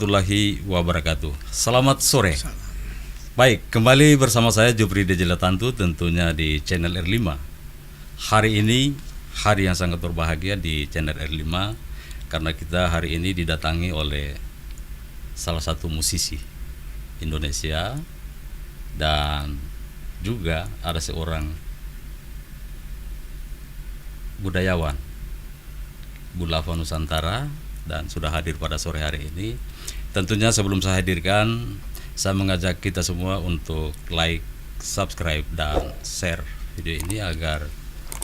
warahmatullahi wabarakatuh. Selamat sore. Baik, kembali bersama saya Jupri Dejelatantu tentunya di channel R5. Hari ini hari yang sangat berbahagia di channel R5 karena kita hari ini didatangi oleh salah satu musisi Indonesia dan juga ada seorang budayawan Bulafa Nusantara dan sudah hadir pada sore hari ini. Tentunya sebelum saya hadirkan, saya mengajak kita semua untuk like, subscribe, dan share video ini agar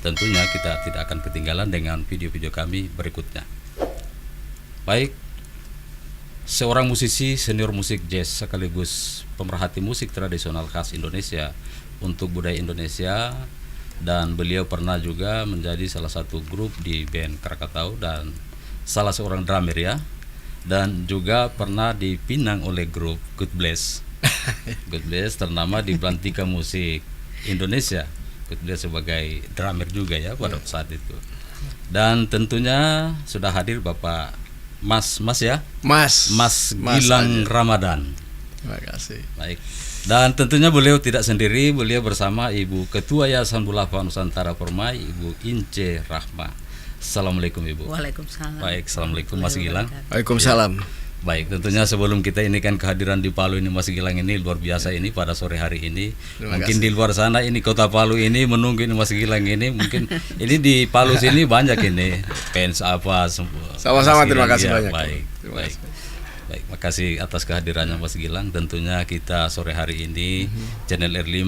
tentunya kita tidak akan ketinggalan dengan video-video kami berikutnya. Baik, seorang musisi senior musik jazz sekaligus pemerhati musik tradisional khas Indonesia untuk budaya Indonesia, dan beliau pernah juga menjadi salah satu grup di band Krakatau dan salah seorang drummer ya, dan juga pernah dipinang oleh grup Good Bless. Good Bless ternama di Belantika Musik Indonesia. Good Bless sebagai drummer juga ya pada saat itu. Dan tentunya sudah hadir Bapak Mas Gilang aja. Ramadan. Terima kasih. Baik. Dan tentunya beliau tidak sendiri, beliau bersama Ibu Ketua Yayasan Bulafa Nusantara Permai, Ibu Ince Rahma. Assalamualaikum Ibu. Waalaikumsalam. Baik, assalamualaikum Mas Gilang. Waalaikumsalam. Baik, tentunya sebelum kita ini kan kehadiran di Palu ini Mas Gilang ini luar biasa ini pada sore hari ini. Terima Mungkin kasih. di luar sana ini kota Palu ini menunggu ini Mas Gilang ini, mungkin ini di Palu sini banyak ini fans apa semua. Sama-sama, Mas terima Gilang, kasih ya, banyak. Baik, Terima baik. kasih. Baik, makasih atas kehadirannya Mas Gilang. Tentunya kita sore hari ini channel R5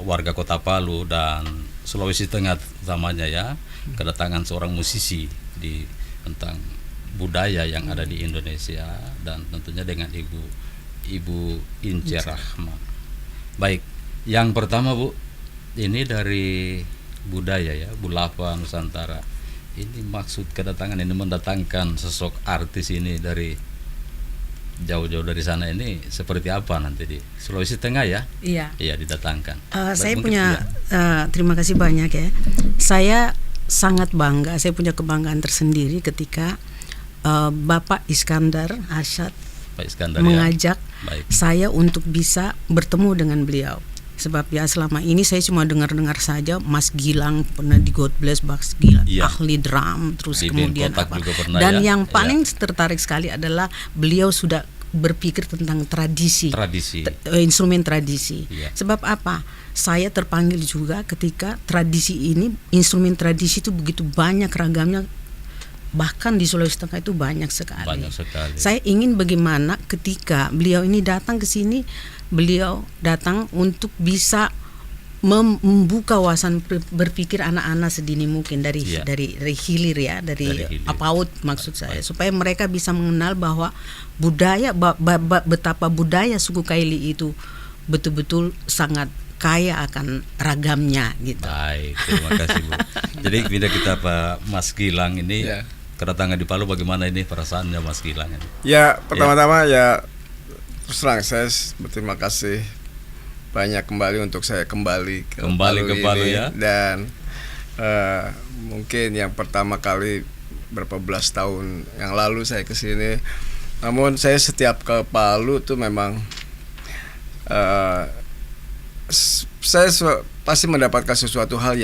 warga Kota Palu dan Sulawesi Tengah utamanya ya, kedatangan seorang musisi di tentang budaya yang ada di Indonesia dan tentunya dengan Ibu Ince Rahma. Baik, yang pertama Bu, ini dari budaya ya, Bulafa Nusantara. Ini maksud kedatangan ini mendatangkan sosok artis ini dari jauh-jauh dari sana ini seperti apa nanti di Sulawesi Tengah ya? Iya. Iya, didatangkan. Saya Mungkin punya terima kasih banyak ya. Saya sangat bangga. Saya punya kebanggaan tersendiri ketika Bapak Iskandar Asyad Pak Iskandar mengajak Baik. saya untuk bisa bertemu dengan beliau. Sebab ya selama ini saya cuma dengar-dengar saja Mas Gilang pernah di God Bless, Mas Gilang Iya. ahli drum, terus Di kemudian Band Kotak apa. juga pernah Dan ya. yang Iya. paling tertarik sekali adalah beliau sudah berpikir tentang tradisi. Instrumen tradisi. Iya. Sebab apa? Saya terpanggil juga ketika tradisi ini, instrumen tradisi itu begitu banyak ragamnya, bahkan di Sulawesi Tengah itu banyak sekali. Banyak sekali. Saya ingin bagaimana ketika beliau ini datang ke sini, beliau datang untuk bisa membuka wawasan berpikir anak-anak sedini mungkin dari Iya. dari hilir ya, dari hilir. PAUD maksud saya, supaya mereka bisa mengenal bahwa budaya betapa budaya suku Kaili itu betul-betul sangat kaya akan ragamnya gitu. Baik, terima kasih Bu. Jadi bila kita Pak Mas Gilang ini Ya. kedatangan di Palu, bagaimana ini perasaannya Mas Gilang ini? Ya, pertama-tama ya terus terang saya berterima kasih banyak kembali untuk saya kembali ke Palu ini. ya. Dan mungkin yang pertama kali berapa belas tahun yang lalu saya ke sini. Namun saya setiap ke Palu tuh memang saya pasti mendapatkan sesuatu hal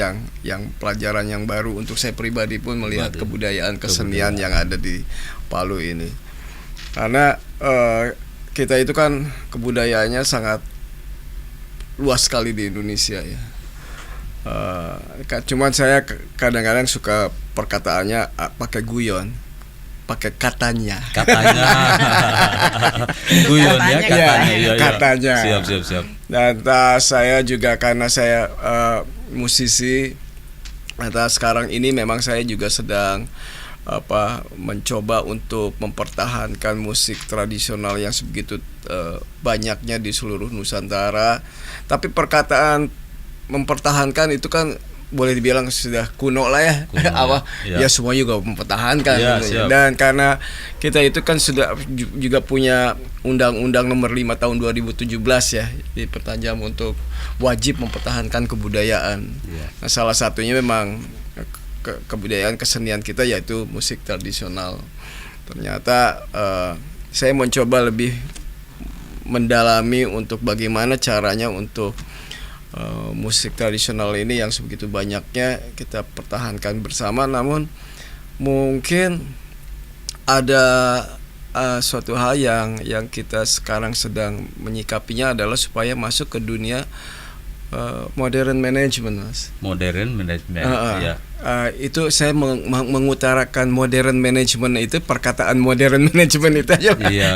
yang pelajaran yang baru untuk saya pribadi pun melihat kebudayaan kesenian yang ada di Palu ini. Karena kita itu kan kebudayaannya sangat luas sekali di Indonesia ya. Cuman saya kadang-kadang suka perkataannya pakai guyon, pakai katanya. Guyon ya, katanya. Iya, iya. Katanya. Siap. Dan saya juga karena saya musisi, sekarang ini memang saya juga sedang mencoba untuk mempertahankan musik tradisional yang sebegitu banyaknya di seluruh Nusantara. Tapi perkataan mempertahankan itu kan boleh dibilang sudah kuno lah ya. Ya semua juga mempertahankan. Ya, dan karena kita itu kan sudah juga punya Undang-Undang Nomor 5 Tahun 2017 ya, dipertajam untuk wajib mempertahankan kebudayaan. Nah, salah satunya memang kebudayaan kesenian kita yaitu musik tradisional. Ternyata saya mencoba lebih mendalami untuk bagaimana caranya untuk musik tradisional ini yang sebegitu banyaknya kita pertahankan bersama. Namun mungkin ada suatu hal yang kita sekarang sedang menyikapinya adalah supaya masuk ke dunia modern management, Mas. Modern management, ya. Itu saya mengutarakan modern management itu, perkataan modern management itu aja. Iya.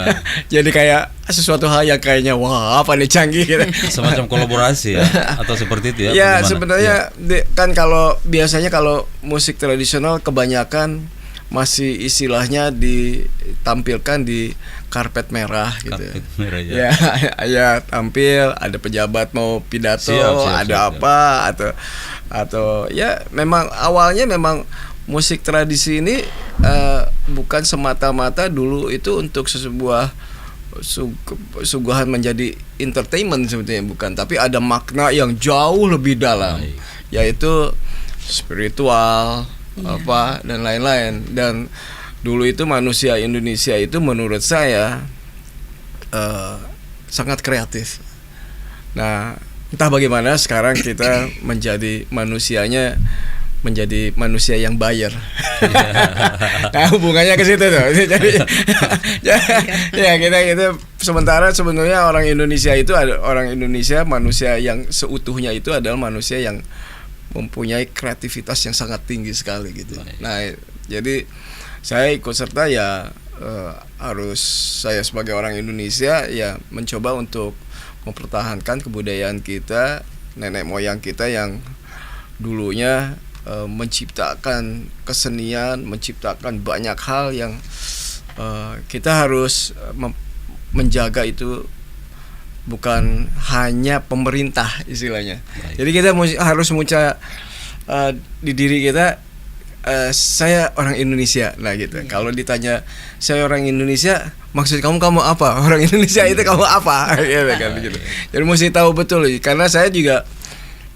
Jadi kayak sesuatu hal yang kayaknya wah apa nih canggih gitu. Semacam kolaborasi ya, atau seperti itu ya? Ya bagaimana? sebenarnya kan kalau biasanya kalau musik tradisional kebanyakan masih istilahnya ditampilkan di karpet merah gitu. Karpet merah, ya. Ya tampil, ada pejabat mau pidato, ada apa atau ya memang awalnya memang musik tradisi ini bukan semata-mata dulu itu untuk sebuah suguhan menjadi entertainment sebetulnya, bukan, tapi ada makna yang jauh lebih dalam, yaitu spiritual apa dan lain-lain. Dan dulu itu manusia Indonesia itu menurut saya sangat kreatif. Nah, entah bagaimana sekarang kita menjadi manusia yang bayar. Nah, hubungannya ke situ tuh. Jadi ya kita sementara sebenarnya orang Indonesia itu manusia yang seutuhnya itu adalah manusia yang mempunyai kreativitas yang sangat tinggi sekali gitu. Nah, jadi saya ikut serta ya harus saya sebagai orang Indonesia ya mencoba untuk mempertahankan kebudayaan kita, nenek moyang kita yang dulunya menciptakan kesenian, menciptakan banyak hal yang kita harus menjaga itu. Bukan hanya pemerintah istilahnya. Jadi kita harus di diri kita, saya orang Indonesia. Nah gitu. Kalau ditanya saya orang Indonesia, maksud kamu apa? Orang Indonesia itu kamu apa? Gitu kan begitu. Jadi mesti tahu betul, karena saya juga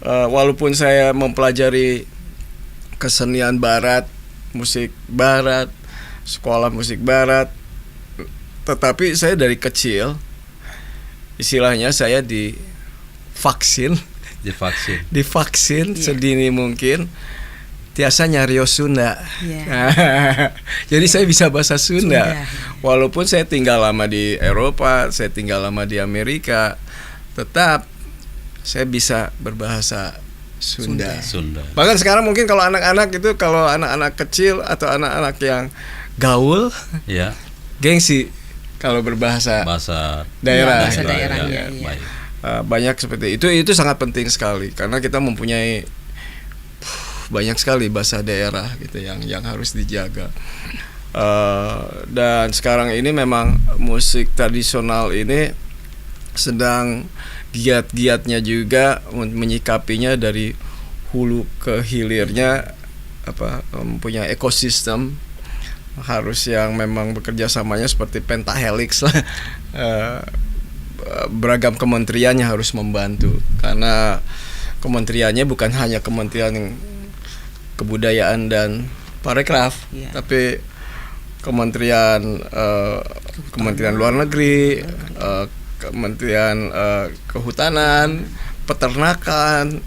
walaupun saya mempelajari kesenian barat, musik barat, sekolah musik barat, tetapi saya dari kecil istilahnya saya divaksin sedini mungkin tiasa nyarios Sunda. Jadi saya bisa bahasa Sunda. Walaupun saya tinggal lama di Eropa, saya tinggal lama di Amerika, tetap saya bisa berbahasa Sunda. Bahkan sekarang mungkin kalau anak-anak kecil atau anak-anak yang gaul, gengsi kalau berbahasa daerah. Banyak seperti itu sangat penting sekali karena kita mempunyai banyak sekali bahasa daerah gitu yang harus dijaga. Dan sekarang ini memang musik tradisional ini sedang giat-giatnya juga menyikapinya dari hulu ke hilirnya, mempunyai ekosistem. Harus yang memang bekerja samanya seperti pentahelix lah. Beragam kementeriannya harus membantu karena kementeriannya bukan hanya Kementerian Kebudayaan dan Parekraf, tapi Kementerian Luar Negeri, Kementerian Kehutanan, Peternakan,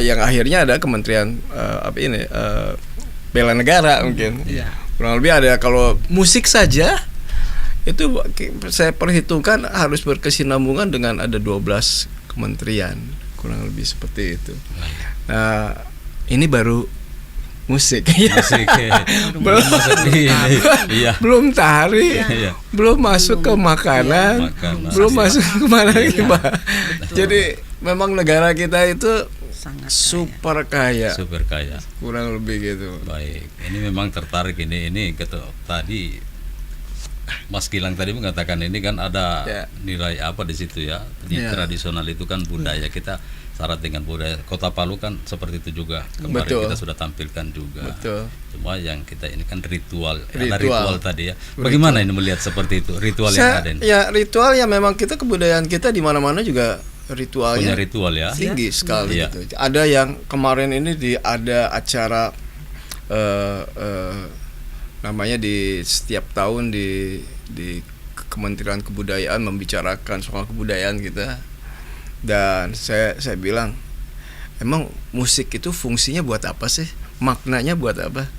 yang akhirnya ada Kementerian Bela Negara mungkin. Kurang lebih ada, kalau musik saja itu saya perhitungkan harus berkesinambungan dengan ada 12 kementerian, kurang lebih seperti itu. Nah, ini baru musik. Belum tari, belum masuk ke makanan, belum masuk ke mana gitu, Pak. Jadi memang negara kita itu super kaya. Kurang lebih gitu. Baik, ini memang tertarik ini tadi Mas Gilang tadi mengatakan ini kan ada nilai apa di situ ya. Tradisional itu kan budaya kita, syarat dengan budaya. Kota Palu kan seperti itu juga. Kemarin kita sudah tampilkan juga. Cuma yang kita ini kan ritual. Ada ritual tadi ya. Bagaimana ini melihat seperti itu ritual yang ada ini? Ya ritual ya memang kita kebudayaan kita di mana-mana juga ritualnya punya ritual ya tinggi sekali gitu. Ada yang kemarin ini ada acara namanya di setiap tahun di Kementerian Kebudayaan membicarakan soal kebudayaan kita. Dan saya bilang, emang musik itu fungsinya buat apa sih? Maknanya buat apa?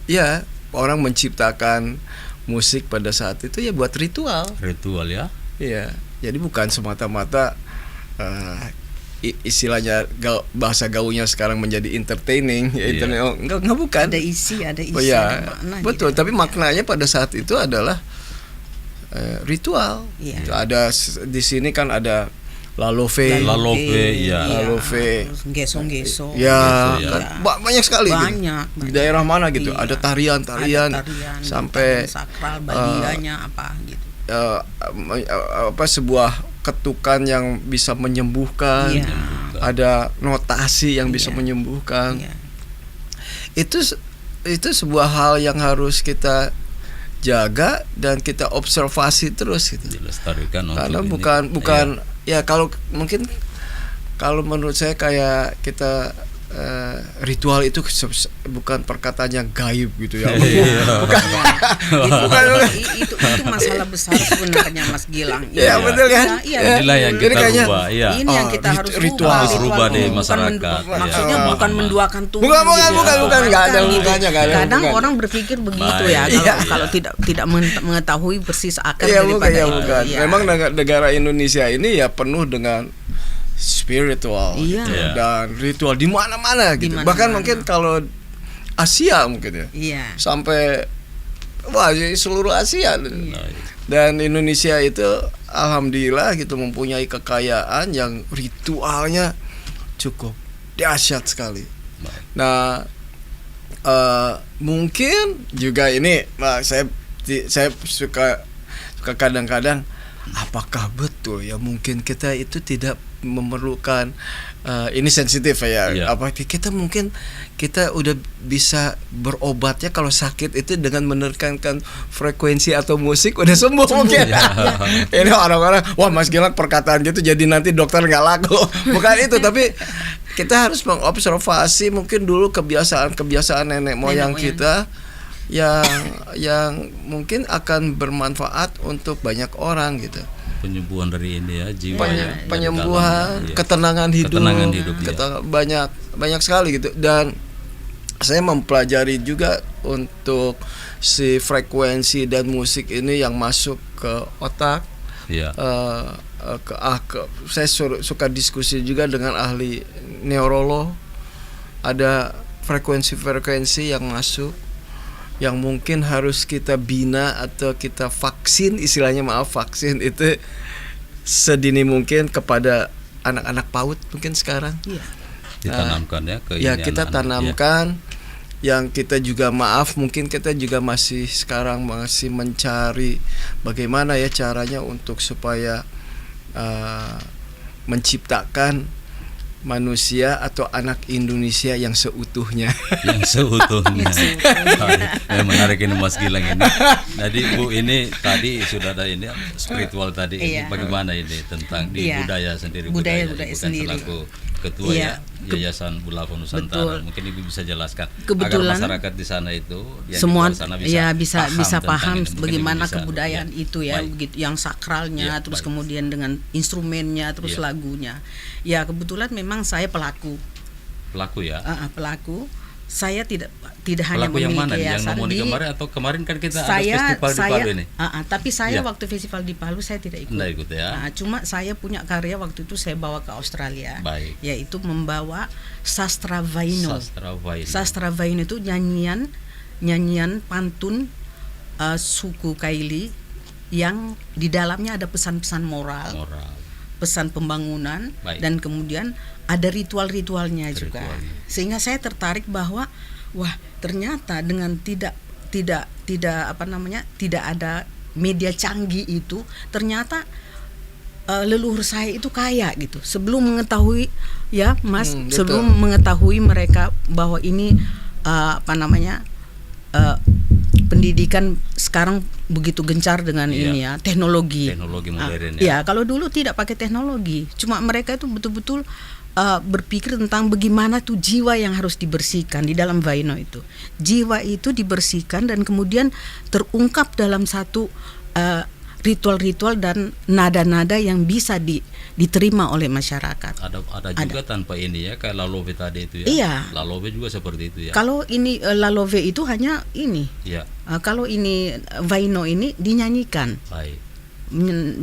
Ya, orang menciptakan musik pada saat itu ya buat ritual. Ritual ya. Iya, jadi bukan semata-mata istilahnya bahasa gaulnya sekarang menjadi entertaining, ya enggak bukan. Ada isi, ada makna. Betul, gitu. Tapi maknanya pada saat itu adalah ritual. Iya. Ada di sini kan ada Lalove, Geso. Ya, kan banyak sekali. Banyak. Di daerah mana gitu, ada tarian sampai sakral badianya apa gitu. Sebuah ketukan yang bisa menyembuhkan, ada notasi yang bisa menyembuhkan. Itu sebuah hal yang harus kita jaga dan kita observasi terus gitu. Dilestarikan karena bukan ya kalau menurut saya kayak kita ritual itu bukan perkataan yang gaib gitu ya. Itu masalah besar sebenarnya Mas Gilang. Iya betul kan? Inilah yang kita rubah. Ini yang kita harus rubah di masyarakat. Maksudnya bukan menduakan Tuhan. Bukan enggak ada hubungannya. Kadang orang berpikir begitu ya kalau tidak mengetahui persis akar daripada itu. Memang negara Indonesia ini ya penuh dengan spiritual gitu, dan ritual di mana-mana gitu. Bahkan mungkin kalau Asia mungkin sampai seluruh Asia. Dan Indonesia itu alhamdulillah gitu mempunyai kekayaan yang ritualnya cukup dahsyat sekali. Nah, mungkin juga ini saya suka kadang-kadang apakah betul ya mungkin kita itu tidak memerlukan ini sensitif ya. Apa kita mungkin kita udah bisa berobatnya kalau sakit itu dengan menekankan frekuensi atau musik udah sembuh mungkin. Ini orang-orang wah Mas Gilang perkataan gitu jadi nanti dokter nggak laku. Bukan itu, tapi kita harus mengobservasi mungkin dulu kebiasaan nenek moyang kita yang mungkin akan bermanfaat untuk banyak orang gitu. Penyembuhan dari ini ya, jiwa penyembuhan, ketenangan hidup banyak sekali gitu. Dan saya mempelajari juga untuk si frekuensi dan musik ini yang masuk ke otak. Saya suka diskusi juga dengan ahli neurolog. Ada frekuensi yang masuk yang mungkin harus kita bina atau kita vaksin, istilahnya vaksin itu sedini mungkin kepada anak-anak PAUD mungkin sekarang. Ditanamkan kita tanamkan. Yang kita juga mungkin kita juga masih mencari bagaimana ya caranya untuk supaya menciptakan manusia atau anak Indonesia yang seutuhnya. Menarik ini Mas Gilang ini. Jadi Bu ini tadi sudah ada ini spiritual tadi. Ini bagaimana ini tentang di budaya sendiri, budaya sendiri. Selaku ketua Yayasan Bulava Nusantara. Mungkin Ibu bisa jelaskan kebetulan agar masyarakat di sana itu semua bisa paham bagaimana kebudayaan itu ya, begitu yang sakralnya, terus kemudian dengan instrumennya, terus lagunya. Ya kebetulan memang saya pelaku ya. Pelaku. Saya tidak hanya memiliki yang mana yang memoni kemarin atau kemarin kan kita ada festival di Palu ini. Tapi saya waktu festival di Palu saya tidak ikut. Nggak ikut ya. Cuma saya punya karya waktu itu saya bawa ke Australia. Yaitu membawa sastra Vaino. Sastra Vaino itu nyanyian pantun suku Kaili yang di dalamnya ada pesan-pesan moral. Pesan pembangunan dan kemudian ada ritual-ritualnya juga. Sehingga saya tertarik bahwa ternyata dengan tidak ada media canggih itu ternyata leluhur saya itu kaya gitu. Sebelum mengetahui ya Mas, sebelum mengetahui mereka bahwa ini pendidikan sekarang begitu gencar dengan ini ya, teknologi modern ya. Kalau dulu tidak pakai teknologi, cuma mereka itu betul-betul berpikir tentang bagaimana tuh jiwa yang harus dibersihkan di dalam Vaino itu. Jiwa itu dibersihkan dan kemudian terungkap dalam satu ritual-ritual dan nada-nada yang bisa diterima oleh masyarakat. Ada juga tanpa ini ya, kayak lalove tadi itu ya. Iya. Lalove juga seperti itu ya. Kalau ini lalove itu hanya ini. Iya. Kalau ini vaino ini dinyanyikan. Baik.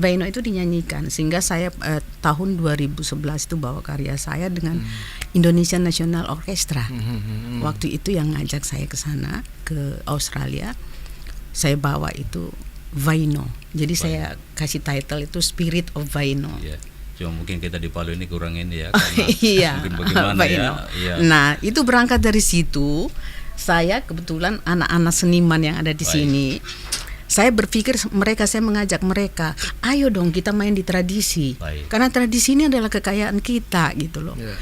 Vaino itu dinyanyikan, sehingga saya tahun 2011 itu bawa karya saya dengan Indonesian National Orchestra. Waktu itu yang ngajak saya ke sana, ke Australia. Saya bawa itu Vaino. Jadi saya kasih title itu Spirit of Vaino. Iya. Cuma mungkin kita di Palu ini kurang ini ya, karena iya, mungkin bagaimana Vaino. ya. Nah, itu berangkat dari situ. Saya kebetulan anak-anak seniman yang ada di sini. Saya berpikir saya mengajak mereka, ayo dong kita main di tradisi. Karena tradisi ini adalah kekayaan kita gitu loh. Yeah.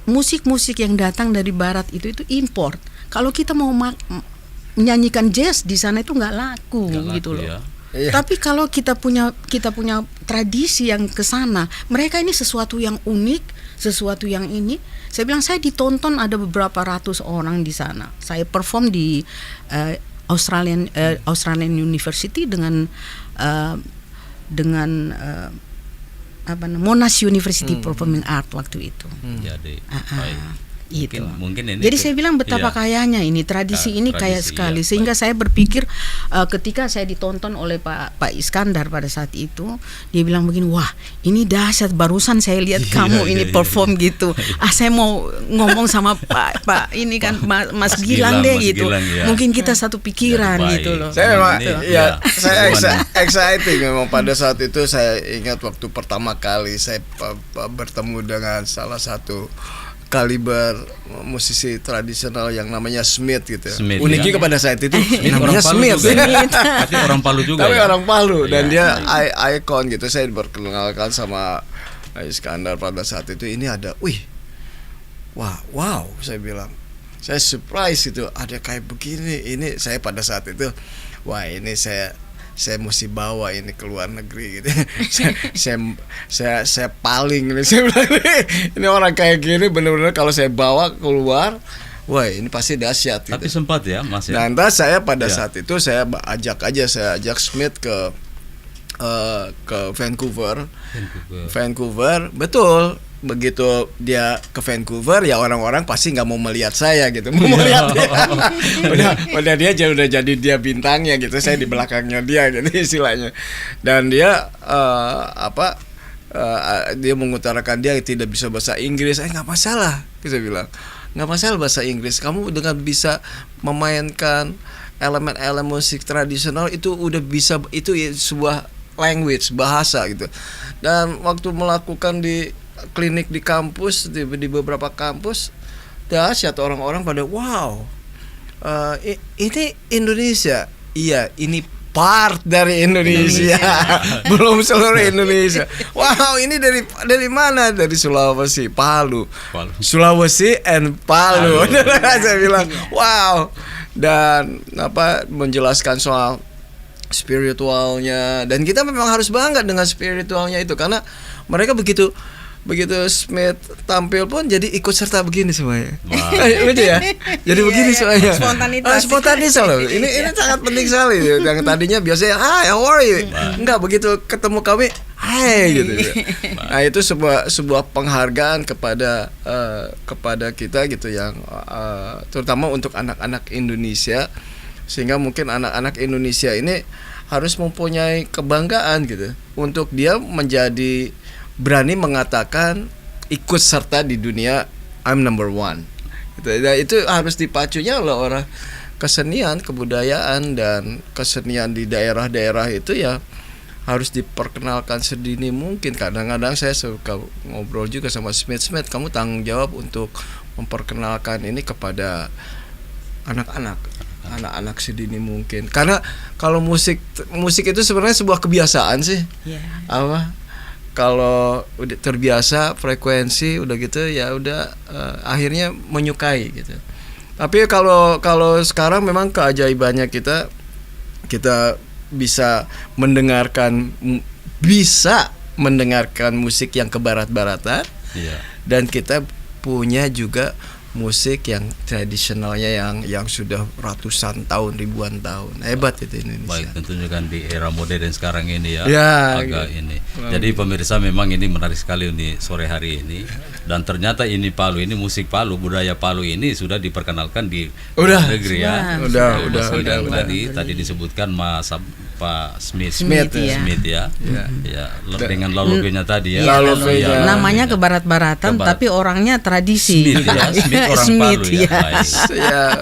Musik-musik yang datang dari barat itu import. Kalau kita mau menyanyikan jazz di sana itu nggak laku gitu loh. Ya. Yeah. Tapi kalau kita punya tradisi yang ke sana, mereka ini sesuatu yang unik, sesuatu yang ini. Saya bilang saya ditonton ada beberapa ratus orang di sana. Saya perform di Australian University dengan Monash University Performing Art waktu itu. Jadi itu. Mungkin ini. Jadi saya bilang betapa kayanya ini tradisi ini kaya sekali, sehingga saya berpikir ketika saya ditonton oleh Pak Iskandar pada saat itu, dia bilang begini, wah ini dahsyat, barusan saya lihat kamu ini perform gitu. Saya mau ngomong sama Pak ini kan Mas Gilang deh gitu. Mungkin kita satu pikiran gitu loh. Saya memang saya excited memang pada saat itu. Saya ingat waktu pertama kali saya bertemu dengan salah satu kaliber musisi tradisional yang namanya Smith gitu. Uniknya kepada saat itu namanya Smith. Tapi orang Palu juga. Tapi orang Palu dan dia ikon gitu. Saya diperkenalkan sama Iskandar pada saat itu. Ini ada, wow, saya bilang. Saya surprise itu, ada kayak begini. Ini saya pada saat itu, wah ini saya mesti bawa ini ke luar negeri gitu. saya paling ini, saya bilang, ini orang kayak gini benar-benar kalau saya bawa keluar, wah ini pasti dahsyat gitu. Tapi sempat ya Mas ya. Nah, entah saya pada saat itu saya ajak Smith ke Vancouver, betul. Begitu dia ke Vancouver, ya orang-orang pasti nggak mau melihat saya gitu, mau melihat dia. udah dia udah jadi dia bintangnya gitu, saya di belakangnya dia gitu istilahnya. Dan dia dia mengutarakan dia tidak bisa bahasa Inggris. Nggak masalah, saya bilang nggak masalah bahasa Inggris. Kamu dengan bisa memainkan elemen-elemen musik tradisional itu udah bisa, itu sebuah language, bahasa gitu. Dan waktu melakukan di klinik di kampus, di beberapa kampus, dahsyat, orang-orang pada wow, ini Indonesia. Iya, ini part dari Indonesia. Belum seluruh Indonesia. Wow, ini dari mana? Dari Sulawesi, Palu. Sulawesi and Palu. Saya bilang wow. Dan menjelaskan soal spiritualnya, dan kita memang harus bangga dengan spiritualnya itu, karena mereka begitu Smith tampil pun jadi ikut serta begini semuanya. Lucu ya. Jadi begini semuanya. Spontanitas loh. Ini sangat penting sekali. Yang tadinya biasanya hi, how are you? Enggak, begitu ketemu kami, hai gitu. Nah, itu sebuah penghargaan kepada kita gitu, yang terutama untuk anak-anak Indonesia, sehingga mungkin anak-anak Indonesia ini harus mempunyai kebanggaan gitu, untuk dia menjadi berani mengatakan ikut serta di dunia I'm number one. Itu harus dipacunya oleh orang kesenian, kebudayaan, dan kesenian di daerah-daerah itu ya harus diperkenalkan sedini mungkin. Kadang-kadang saya suka ngobrol juga sama Smith, kamu tanggung jawab untuk memperkenalkan ini kepada anak-anak sedini mungkin. Karena kalau musik itu sebenarnya sebuah kebiasaan sih. Kalau udah terbiasa frekuensi udah gitu ya udah akhirnya menyukai gitu. Tapi kalau sekarang memang keajaibannya kita bisa mendengarkan musik yang kebarat-baratan, dan kita punya juga musik yang tradisionalnya yang sudah ratusan tahun, ribuan tahun. Hebat itu Indonesia. Baik, tentunya kan di era modern sekarang ini ya agak ini. Jadi pemirsa, memang ini menarik sekali di sore hari ini. Dan ternyata ini Palu, ini musik Palu, budaya Palu ini sudah diperkenalkan di negeri ya. Udah. Tadi disebutkan Pak Smith ya. Dengan lalogenya tadi ya. Namanya ke barat-baratan tapi orangnya tradisi. Smith orang Palu ya.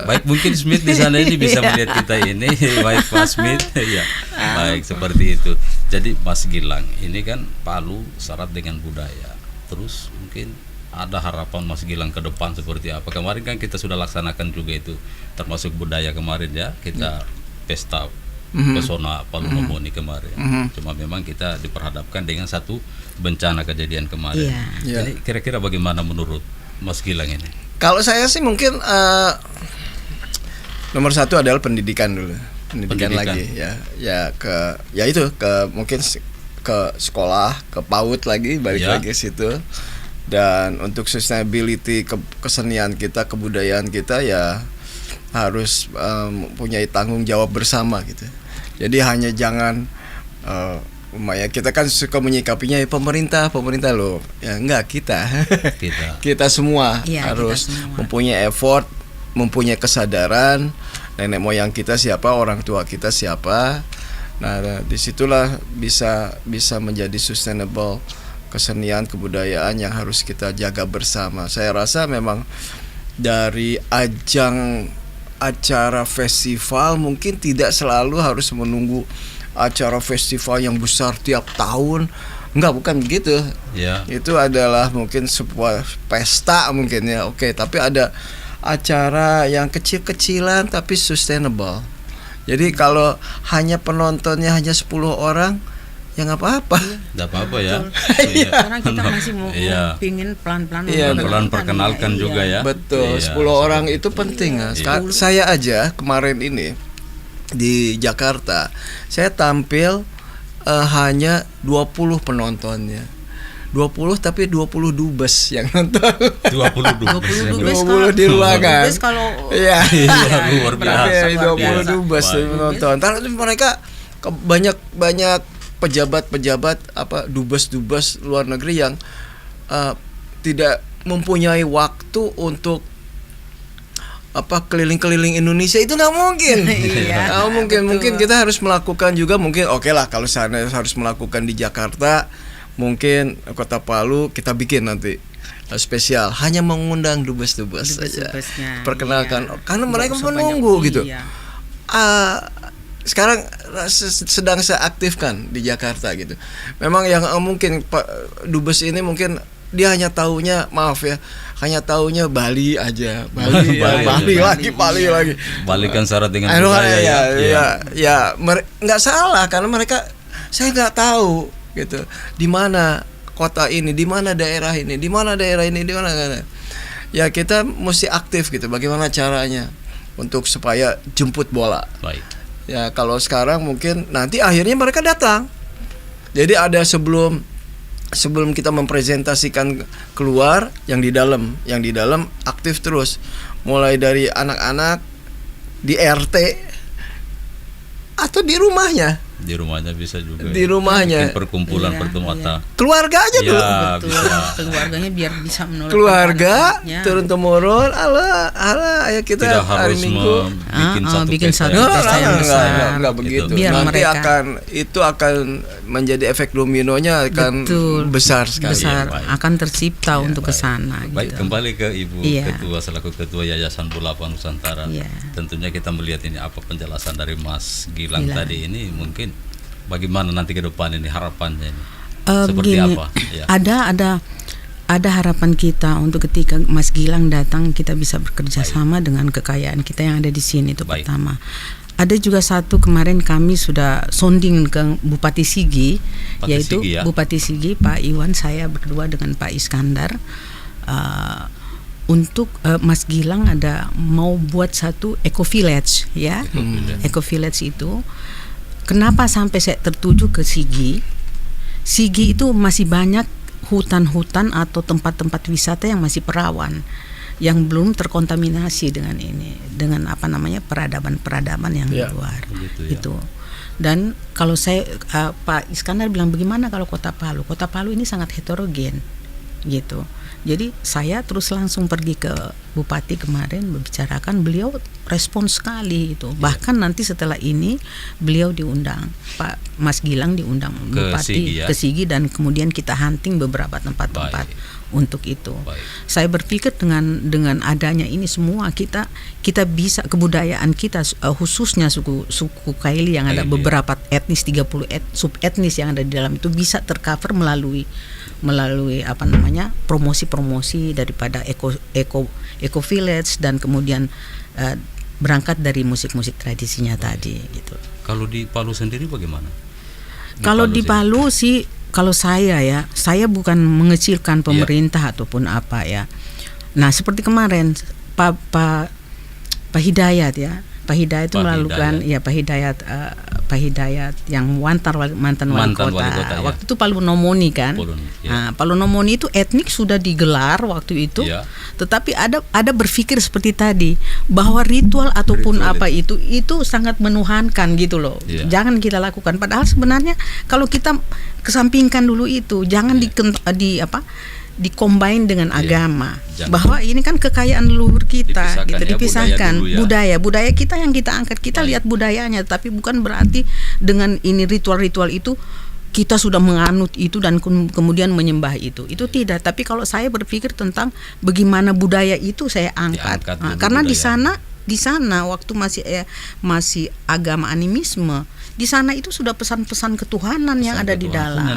Baik, mungkin Smith di sana ini bisa melihat kita ini. Baik Pak Smith ya. Baik, seperti itu. Jadi Mas Gilang, ini kan Palu syarat dengan budaya. Terus mungkin ada harapan Mas Gilang ke depan seperti apa? Kemarin kan kita sudah laksanakan juga itu, termasuk budaya kemarin ya. Kita pesta pesona Palu Nomoni kemarin. Cuma memang kita diperhadapkan dengan satu bencana kejadian kemarin. Jadi kira-kira bagaimana menurut Mas Gilang ini? Kalau saya sih mungkin nomor satu adalah pendidikan dulu, pendidikan lagi mungkin ke sekolah, ke PAUD lagi, balik lagi ke situ. Dan untuk sustainability kesenian kita, kebudayaan kita ya harus punya tanggung jawab bersama gitu. Jadi hanya jangan kita kan suka menyikapinya pemerintah loh. Ya enggak, kita semua harus mempunyai effort, mempunyai kesadaran nenek moyang kita siapa, orang tua kita siapa. Nah, disitulah bisa menjadi sustainable kesenian kebudayaan yang harus kita jaga bersama. Saya rasa memang dari ajang acara festival mungkin tidak selalu harus menunggu acara festival yang besar tiap tahun. Bukan begitu. Itu adalah mungkin sebuah pesta mungkin ya. Tapi ada acara yang kecil-kecilan tapi sustainable. Jadi kalau hanya penontonnya hanya 10 orang, ya nggak apa-apa. Nggak apa-apa ya. Karena kita masih mau pingin pelan-pelan perkenalkan juga ya. Betul. 10 orang itu penting. Saya aja kemarin ini di Jakarta, saya tampil hanya 20 penontonnya. 20 tapi 20 dubes yang nonton. 20 di ruangan. Dubes kalau luar biasa. 20 dubes menonton. Karena mereka banyak pejabat-pejabat dubes luar negeri yang tidak mempunyai waktu untuk keliling-keliling Indonesia. Itu nggak mungkin. Mungkin kita harus melakukan juga, mungkin lah kalau sana harus melakukan di Jakarta, mungkin Kota Palu kita bikin nanti spesial hanya mengundang dubes-dubes saja, perkenalkan karena mereka menunggu gitu. Sekarang sedang saya aktifkan di Jakarta gitu. Memang yang mungkin dubes ini mungkin dia hanya taunya Bali aja, Bali lagi. Bali kan syarat dengan budaya nggak salah karena saya nggak tahu gitu di mana kota ini, di mana daerah ini, di mana. Ya kita mesti aktif gitu. Bagaimana caranya untuk supaya jemput bola. Baik. Ya kalau sekarang mungkin nanti akhirnya mereka datang. Jadi ada sebelum kita mempresentasikan keluar, yang di dalam aktif terus, mulai dari anak-anak di RT atau di rumahnya bisa juga. Di rumahnya. Mungkin perkumpulan pertemuan. Keluarga aja dulu. Keluarganya biar bisa menolak. Keluarga turun temurun. Ayo kita hari Minggu bikin satu pesta yang besar. Enggak begitu. Biar Nanti mereka akan menjadi efek dominonya akan besar sekali. Akan tercipta untuk ke sana. Baik, kembali ke Ibu Ketua selaku Ketua Yayasan Bulapan Nusantara. Tentunya kita melihat ini apa penjelasan dari Mas Gilang tadi ini, mungkin bagaimana nanti ke depan ini harapannya ini? Seperti apa? Ada harapan kita untuk ketika Mas Gilang datang kita bisa bekerja sama dengan kekayaan kita yang ada di sini itu pertama. Ada juga satu kemarin kami sudah sounding ke Bupati Sigi, Bupati Sigi Pak Iwan, saya berdua dengan Pak Iskandar untuk Mas Gilang mau buat satu eco village ya. Eco village itu kenapa sampai saya tertuju ke Sigi? Sigi itu masih banyak hutan-hutan atau tempat-tempat wisata yang masih perawan. yang belum terkontaminasi dengan ini, dengan peradaban-peradaban yang di luar. Itu. Dan kalau saya Pak Iskandar bilang bagaimana kalau Kota Palu? Kota Palu ini sangat heterogen gitu. Jadi saya terus langsung pergi ke Bupati kemarin membicarakan, beliau respon sekali itu. Bahkan nanti setelah ini beliau diundang, Pak Mas Gilang diundang Bupati ke Sigi dan kemudian kita hunting beberapa tempat-tempat untuk itu. Saya berpikir dengan adanya ini semua kita bisa kebudayaan kita khususnya suku Kaili yang ada beberapa etnis 30 sub etnis yang ada di dalam itu bisa tercover melalui promosi daripada eco village dan kemudian berangkat dari musik-musik tradisinya tadi gitu. Kalau di Palu sendiri bagaimana? Kalau di Palu sih, kalau saya bukan mengecilkan pemerintah ataupun apa ya. Nah, seperti kemarin Pak Hidayat ya. Pak Hidayat itu melakukan Pak Hidayat yang mantan wali kota. Waktu itu Palu Nomoni kan. Nah, Palu Nomoni itu etnik sudah digelar waktu itu. Tetapi ada berpikir seperti tadi bahwa ritual ataupun itu sangat menuhankan gitu loh. Jangan kita lakukan. Padahal sebenarnya kalau kita kesampingkan dulu itu, jangan dicombine dengan agama. Bahwa ini kan kekayaan leluhur kita, dipisahkan. Budaya kita yang kita angkat, kita lihat budayanya, tapi bukan berarti dengan ini ritual-ritual itu kita sudah menganut itu dan kemudian menyembah itu tidak. Tapi kalau saya berpikir tentang bagaimana budaya itu saya angkat. Karena di sana waktu masih agama animisme, di sana itu sudah pesan-pesan ketuhanan yang ada di dalam.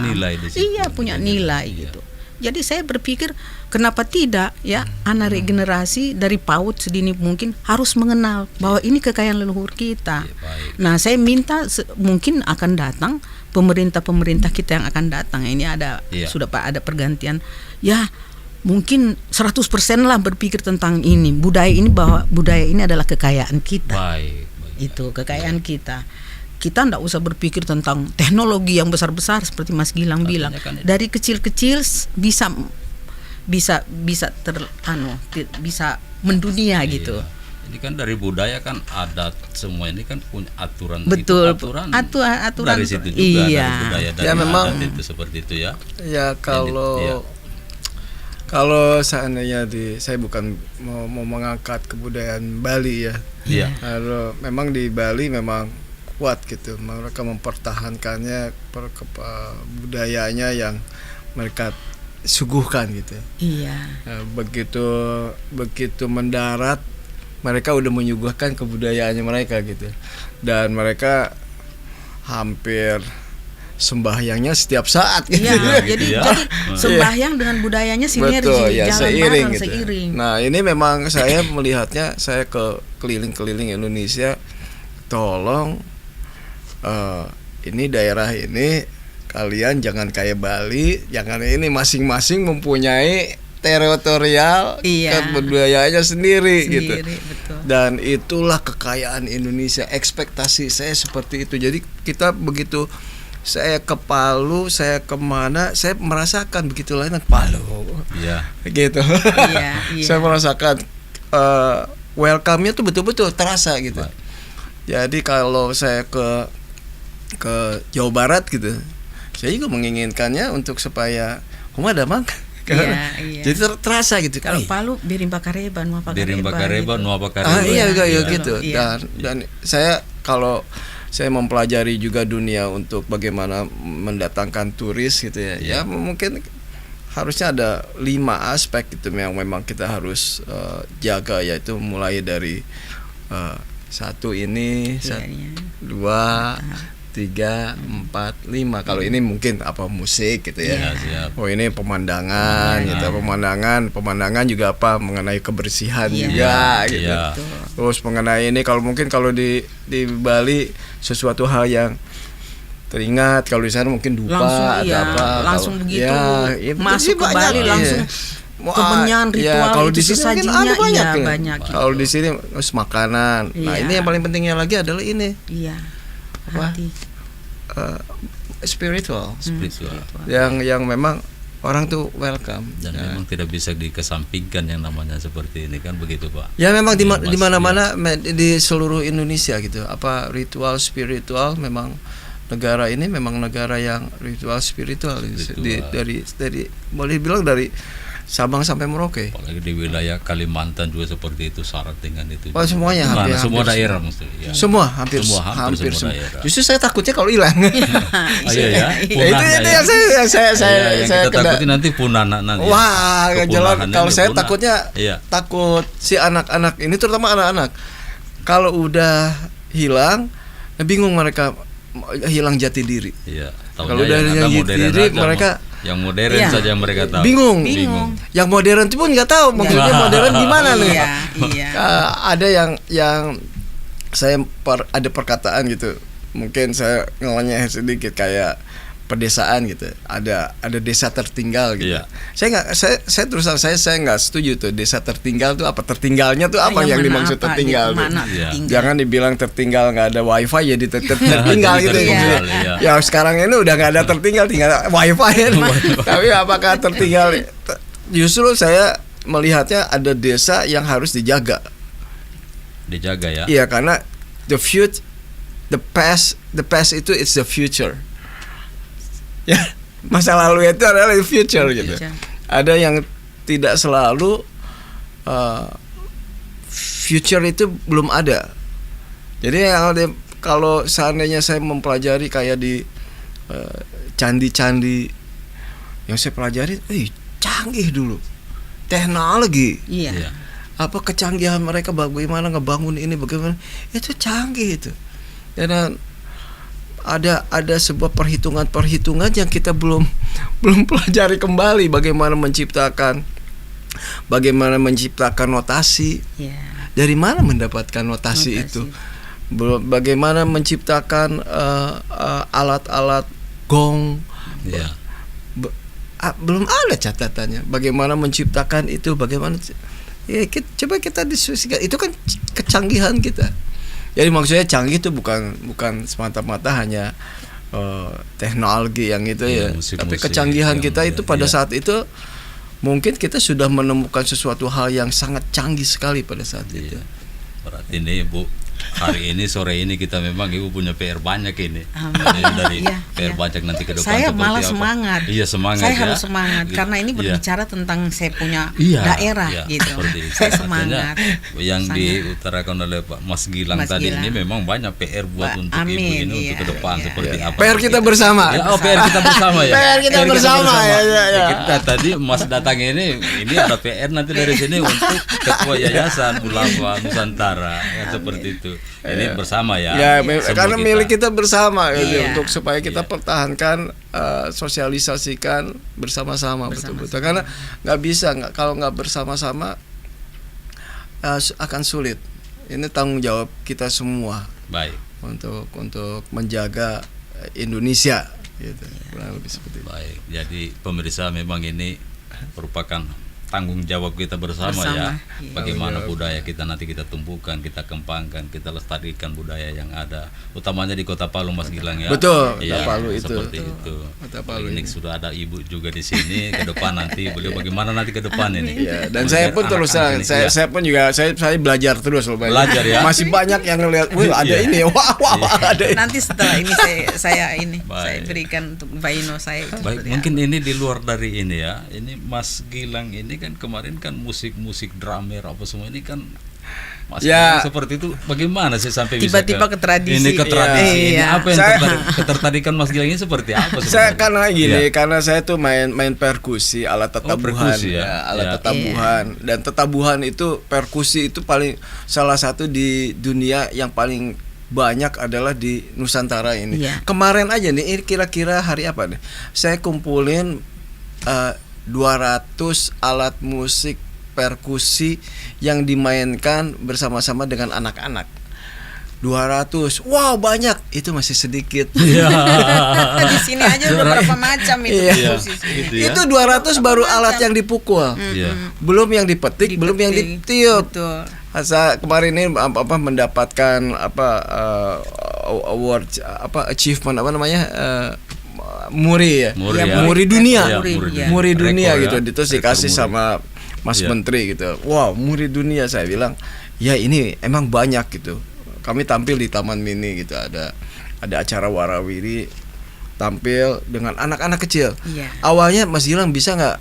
Punya nilai gitu. Jadi saya berpikir kenapa tidak ya anak generasi dari PAUD sedini mungkin harus mengenal bahwa ini kekayaan leluhur kita. Nah, saya minta mungkin akan datang pemerintah kita yang akan datang. Ini sudah ada pergantian. Ya, mungkin 100% lah berpikir tentang ini. Bahwa budaya ini adalah kekayaan kita. Itu kekayaan kita. Kita tidak usah berpikir tentang teknologi yang besar-besar seperti Mas Gilang bilang. Dari kecil-kecil bisa mendunia gitu. Ini kan dari budaya kan adat semua ini kan punya aturan. Betul. Aturan dari situ juga dari budaya dari memang adat itu seperti itu ya. Ya kalau seandainya saya bukan mau mengangkat kebudayaan Bali ya. Kalau memang di Bali memang kuat gitu, mereka mempertahankannya budayanya yang mereka suguhkan gitu. Begitu mendarat mereka udah menyuguhkan kebudayaannya mereka gitu, dan mereka hampir sembahyangnya setiap saat gitu. Jadi sembahyang dengan budayanya sinergi, jalan seiring. Nah, ini memang saya melihatnya, saya ke keliling-keliling Indonesia, tolong ini daerah ini kalian jangan kayak Bali, jangan ini masing-masing mempunyai teritorial kebudayaannya sendiri gitu. Betul. Dan itulah kekayaan Indonesia. Ekspektasi saya seperti itu. Jadi kita begitu saya ke Palu, saya kemana, saya merasakan begitu lain Palu. Gitu. Saya merasakan welcome-nya tuh betul-betul terasa gitu. Jadi kalau saya ke Jawa Barat gitu, saya juga menginginkannya untuk supaya rumah damang. Jadi terasa gitu. Kalau Palu Birimba Kareba, Nuapa Kareba. Gitu. Dan saya kalau saya mempelajari juga dunia untuk bagaimana mendatangkan turis gitu ya. Ya mungkin harusnya ada 5 aspek gitu yang memang kita harus jaga, yaitu mulai dari 1 ini, 2, 3, 4, 5. Kalau ini mungkin musik gitu ya. Oh, ini pemandangan gitu. Pemandangan juga mengenai kebersihan juga gitu. Terus mengenai ini kalau di Bali sesuatu hal yang teringat, kalau di sana mungkin dupa langsung begitu. Masuk ke Bali langsung kemenyan ritual kalau itu di sini sesajinya banyak. Kalau di sini makanan. Nah, ini yang paling pentingnya lagi adalah ini. Hati. Spiritual. Yang memang orang tuh welcome. Dan memang tidak bisa dikesampingkan yang namanya seperti ini kan, begitu Pak. Ya memang di mana-mana di seluruh Indonesia gitu. Apa ritual spiritual, memang negara ini memang negara yang ritual spiritual. Dari boleh bilang dari Sabang sampai Merauke. Apalagi di wilayah Kalimantan juga seperti itu, syarat dengan itu. Oh, semuanya hampir semua daerah maksudnya. Ya. Semua hampir semua daerah. Justru saya takutnya kalau hilang. Iya ya. Itu yang saya takutin nanti punah nanti. Wah, jelas kalau saya takutnya takut si anak-anak ini, terutama anak-anak. Kalau udah hilang, bingung mereka, hilang jati diri. Iya. Kalau udah hilang jati diri, mereka yang modern saja mereka tahu. Bingung. Yang modern itu pun nggak tahu maksudnya modern gimana nih. Ada yang saya ada perkataan gitu. Mungkin saya ngelanya sedikit kayak pedesaan gitu. Ada desa tertinggal gitu. Iya. Saya terusan saya nggak setuju tuh desa tertinggal tuh apa, tertinggalnya tuh apa yang dimaksud tertinggal tuh. Jangan dibilang tertinggal nggak ada wifi jadi tertinggal gitu. Ya sekarang ini udah nggak ada tertinggal, tinggal wifi kan. Tapi apakah tertinggal? Justru saya melihatnya ada desa yang harus dijaga ya. Iya, karena the past itu it's the future. Ya, masa lalu itu adalah the future gitu. Ada yang tidak selalu future itu belum ada. Jadi kalau seandainya saya mempelajari kayak di candi-candi yang saya pelajari, canggih dulu teknologi. Iya. Apa kecanggihan mereka, bagaimana ngebangun ini, bagaimana itu canggih itu. Dan ada sebuah perhitungan yang kita belum pelajari kembali, bagaimana menciptakan notasi. Dari mana mendapatkan notasi itu? Bagaimana menciptakan alat-alat gong. Belum ada catatannya. Bagaimana menciptakan itu? Bagaimana? Coba kita diskusikan. Itu kan kecanggihan kita. Jadi maksudnya canggih itu bukan semata-mata hanya teknologi yang itu tapi kecanggihan kita itu pada saat itu mungkin kita sudah menemukan sesuatu hal yang sangat canggih sekali pada saat itu. Berarti ini Bu, hari ini sore ini kita memang Ibu punya PR banyak ini. Dari PR banyak nanti ke depan. Saya malah semangat. Iya, semangat. Saya harus semangat karena ini berbicara tentang saya punya daerah gitu. Saya semangat. Yang diutarakan oleh Pak Mas Gilang tadi ini memang banyak PR buat untuk Ibu ini untuk ke depan seperti apa. PR kita bersama. PR kita bersama ya. PR kita bersama ya. Kita tadi Mas datang ini ada PR nanti dari sini untuk Ketua Yayasan Bulafa Nusantara seperti itu. Ini bersama ya. Karena milik kita bersama untuk supaya kita pertahankan, sosialisasikan bersama-sama betul-betul. Karena nggak bisa kalau nggak bersama-sama akan sulit. Ini tanggung jawab kita semua. Baik. Untuk menjaga Indonesia gitu. Kurang lebih seperti itu. Baik. Jadi pemirsa, memang ini merupakan tanggung jawab kita bersama ya. Bagaimana budaya kita nanti kita tumbuhkan, kita kembangkan, kita lestarikan budaya yang ada, utamanya di Kota Palu, Mas Gilang ya. Betul, ya, Palu itu. Seperti itu. Kota Palu ini sudah ada Ibu juga di sini ke depan nanti beliau bagaimana nanti ke depan ini. Ya, dan saya pun terus saya pun juga saya belajar terus loh. Belajar ya. Masih banyak yang ngelihat, ada ini. Wah, ada ini. Nanti setelah ini saya berikan untuk Vaino saya. Baik, mungkin ini di luar dari ini ya. Ini Mas Gilang ini kan kemarin kan musik drummer apa semua ini kan seperti itu. Bagaimana sih sampai tiba-tiba bisa ke tradisi? Ini ke tradisi. Ini apa yang ketertarikan Mas Gilang ini seperti apa? Saya karena saya tuh main perkusi, alat tetabuhan, alat tetabuhan. Dan tetabuhan itu perkusi itu salah satu di dunia yang paling banyak adalah di Nusantara ini. Kemarin aja nih, ini kira-kira hari apa nih? Saya kumpulin 200 alat musik perkusi yang dimainkan bersama-sama dengan anak-anak. 200. Wow, banyak. Itu masih sedikit. Di sini aja beberapa macam itu. Itu 200 baru alat yang dipukul. Belum yang dipetik, belum yang ditiup. Saya kemarin ini mendapatkan award achievement muri ya. Muri dunia. Muri dunia rekor, gitu. ya. Itu dikasih sama Mas Menteri gitu. Wow, muri dunia. Saya bilang, ya ini emang banyak gitu. Kami tampil di Taman Mini gitu, ada acara warawiri, tampil dengan anak-anak kecil. Awalnya Mas Gilang bisa nggak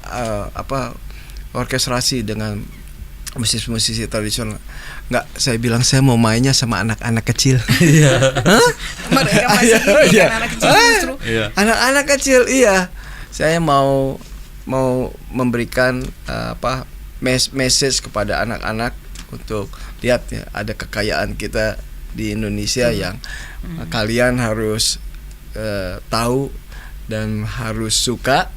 orkestrasi dengan musisi tradisional? Nggak, saya bilang saya mau mainnya sama anak-anak kecil. Mereka masih anak kecil justru. Anak-anak kecil, iya. Saya mau memberikan message kepada anak-anak untuk lihat ya, ada kekayaan kita di Indonesia yang kalian harus tahu dan harus suka.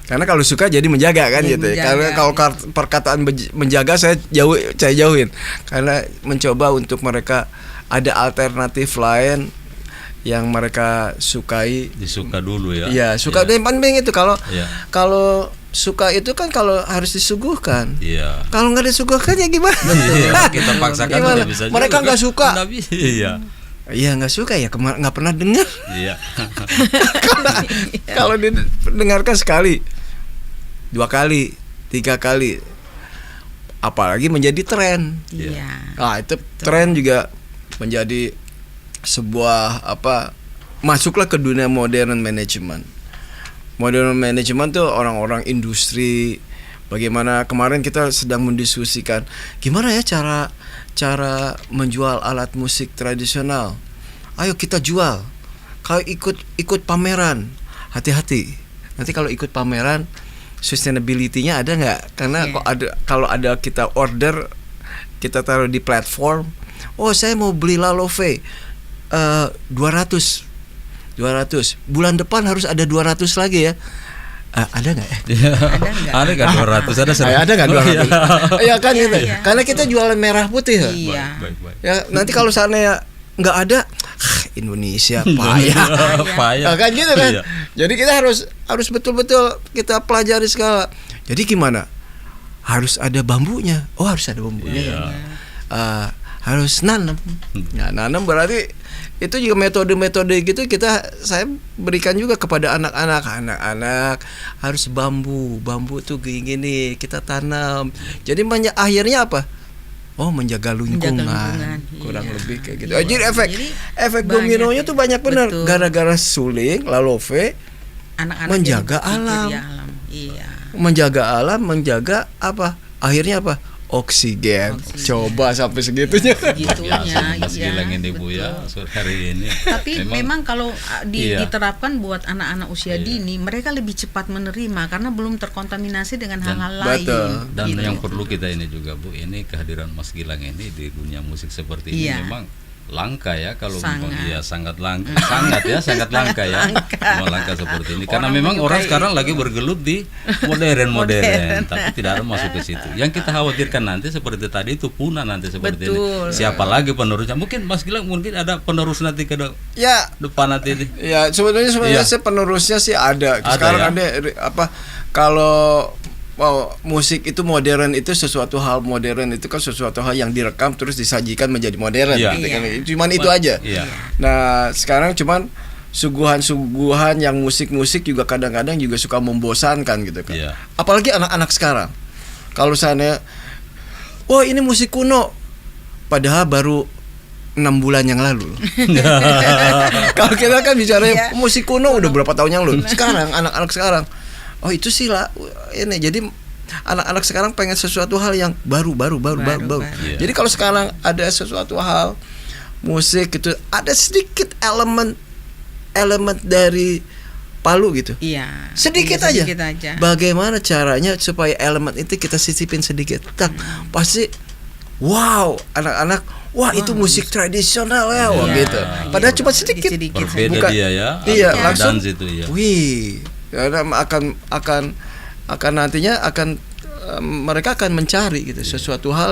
Karena kalau suka jadi menjaga kan gitu. Karena kalau perkataan menjaga saya jauhin. Karena mencoba untuk mereka ada alternatif lain yang mereka sukai. Disuka dulu ya. Iya, suka dan penting itu kalau suka itu kan kalau harus disuguhkan. Kalau nggak disuguhkan ya gimana? Kita paksakan tidak bisa. Mereka nggak suka. Iya nggak suka ya, nggak pernah dengar. Iya. Kalau didengarkan sekali, 2 kali, 3 kali, apalagi menjadi tren. Nah itu tren juga menjadi sebuah masuklah ke dunia modern management. Modern management tuh orang-orang industri. Bagaimana kemarin kita sedang mendiskusikan gimana ya cara menjual alat musik tradisional. Ayo kita jual. Kalau ikut pameran, hati-hati. Nanti kalau ikut pameran, sustainability-nya ada nggak? Karena kalau ada kita order, kita taruh di platform. Oh saya mau beli Lalove 200. Bulan depan harus ada 200 lagi ya. Ada nggak ya? Ada nggak 200? Ada nggak 200? Iya kan gitu. Karena kita jualan merah putih. Baik. Ya nanti kalau sana nggak ada, Indonesia payah. Kan gitu kan. Jadi kita harus betul-betul kita pelajari segala. Jadi gimana? Harus ada bambunya. Oh harus ada bambunya. Harus nanam. Nah, nanam berarti itu juga metode-metode gitu saya berikan juga kepada anak-anak harus bambu tuh gini kita tanam. Jadi akhirnya apa? Oh menjaga lingkungan. Kurang lebih kayak gitu. Jadi efek dominonya tuh banyak benar. Gara-gara suling Lalove anak-anak menjaga alam. Menjaga alam, menjaga apa? Akhirnya apa? Oksigen. Coba sampai segitunya. Mas Gilang ini Bu ya sore hari ini. Tapi memang kalau diterapkan buat anak-anak usia dini, mereka lebih cepat menerima karena belum terkontaminasi dengan hal-hal lain. Dan yang perlu kita ini juga Bu, ini kehadiran Mas Gilang ini di dunia musik seperti ini memang langka ya, kalau sangat langka ya. Memang langka seperti ini karena memang orang sekarang lagi bergelut di modern tapi tidak ada masuk ke situ. Yang kita khawatirkan nanti seperti tadi itu punah nanti seperti ini. Siapa lagi penerusnya? Mungkin Mas Gilang ada penerus nanti ke depan nanti ini. Ya sebenarnya sih penerusnya sih ada. Sekarang ada kalau musik itu modern itu sesuatu hal modern itu kan sesuatu hal yang direkam terus disajikan menjadi modern gitu kan. Cuman itu aja. Nah, sekarang cuman suguhan-suguhan yang musik-musik juga kadang-kadang juga suka membosankan gitu kan. Apalagi anak-anak sekarang. Kalau sana ini musik kuno padahal baru 6 bulan yang lalu. Kalau kita kan bicara musik kuno udah berapa tahun yang lalu. Sekarang anak-anak sekarang itu sih lah ini. Jadi anak-anak sekarang pengen sesuatu hal yang baru. Jadi kalau sekarang ada sesuatu hal musik itu ada sedikit elemen dari Palu gitu. Sedikit aja. Bagaimana caranya supaya elemen itu kita sisipin sedikit. Pasti wow, anak-anak itu musik tradisional ya gitu. Padahal cuma sedikit. Berbeda bukan, dia ya. Iya, langsung itu ya. Wih. Karena akan nantinya mereka akan mencari gitu sesuatu hal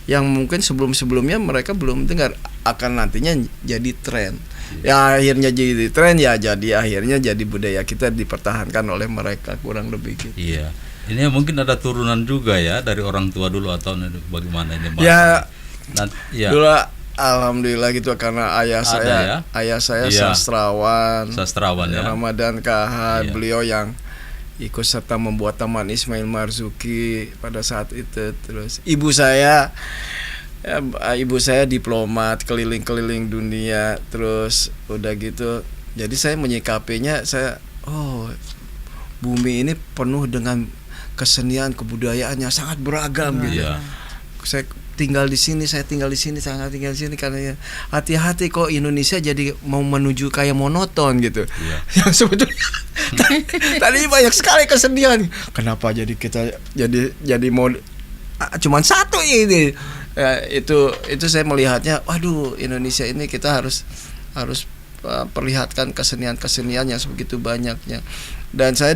yang mungkin sebelumnya mereka belum dengar, akan nantinya jadi tren. Ya akhirnya jadi tren ya, jadi akhirnya jadi budaya kita dipertahankan oleh mereka kurang lebih gitu. Iya. Ini mungkin ada turunan juga ya dari orang tua dulu atau bagaimana ini Mas? Dulu Alhamdulillah gitu, karena ayah saya Iya. sastrawan Sastrawan ya. Ramadan Kahar, Iya. beliau yang ikut serta membuat Taman Ismail Marzuki pada saat itu. Terus ibu saya diplomat keliling-keliling dunia. Terus udah gitu, jadi saya menyikapinya, bumi ini penuh dengan kesenian kebudayaan yang sangat beragam gitu. Iya. Saya tinggal di sini karena ya, hati-hati kok Indonesia jadi mau menuju kayak monoton gitu. Iya. Yang sebetulnya tadi banyak sekali kesenian. Kenapa jadi kita jadi mau cuman satu ini? Ya, itu saya melihatnya, waduh, Indonesia ini kita harus perlihatkan kesenian-kesenian yang sebegitu banyaknya. Dan saya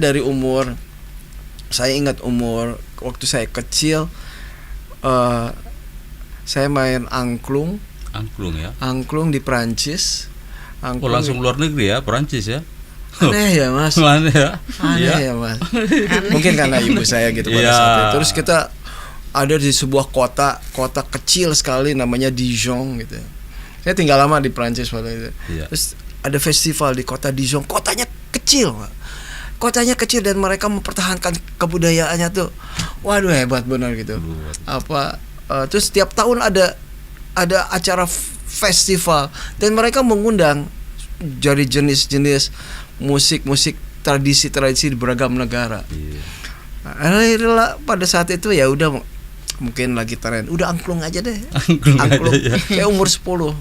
ingat umur waktu saya kecil, saya main angklung ya. Angklung di Prancis. Langsung luar negeri ya, Perancis ya. Aneh ya Mas. Aneh ya. Aneh ya Mas. Mungkin karena ibu saya gitu pada saat itu. Terus kita ada di sebuah kota kecil sekali namanya Dijon gitu. Saya tinggal lama di Prancis pada itu. Terus ada festival di kota Dijon. Kotanya kecil dan mereka mempertahankan kebudayaannya tuh. Waduh, hebat benar gitu. Terus setiap tahun ada acara festival dan mereka mengundang dari jenis-jenis musik tradisi di beragam negara. Akhirnya pada saat itu ya udah, mungkin lagi tren, udah angklung aja deh. Angklung. Kayak umur 10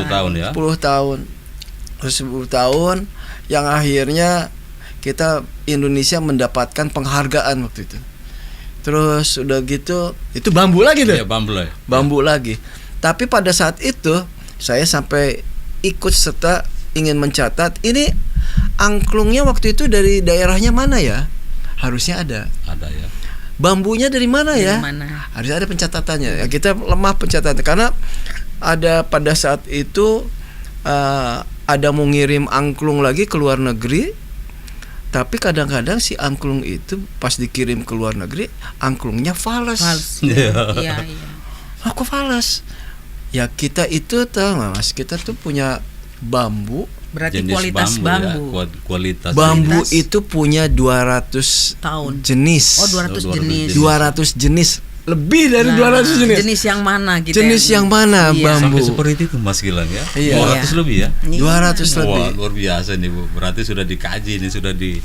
tahun ya. 10 tahun. Terus 10 tahun yang akhirnya kita Indonesia mendapatkan penghargaan waktu itu. Terus udah gitu, itu bambu lagi tuh. Iya, bambu lagi. Tapi pada saat itu saya sampai ikut serta ingin mencatat, ini angklungnya waktu itu dari daerahnya mana ya? Harusnya ada ya. Bambunya dari mana ya? Harus ada pencatatannya. Ya, kita lemah pencatatan karena ada pada saat itu ada mau ngirim angklung lagi ke luar negeri. Tapi kadang-kadang si angklung itu pas dikirim ke luar negeri, angklungnya fals. Iya. Kok fals? Ya kita itu tahu nggak Mas, kita tuh punya bambu. Berarti kualitas bambu. Ya, kualitas bambu itu punya 200 jenis. 200 jenis. 200 jenis. Lebih dari 200 jenis. Jenis yang mana gitu? Jenis yang mana bambu? Sampai seperti itu Mas Gilang ya. Iya. 200 lebih ya. 200 lebih. Wah, luar biasa nih Bu. Berarti sudah dikaji ini, sudah di.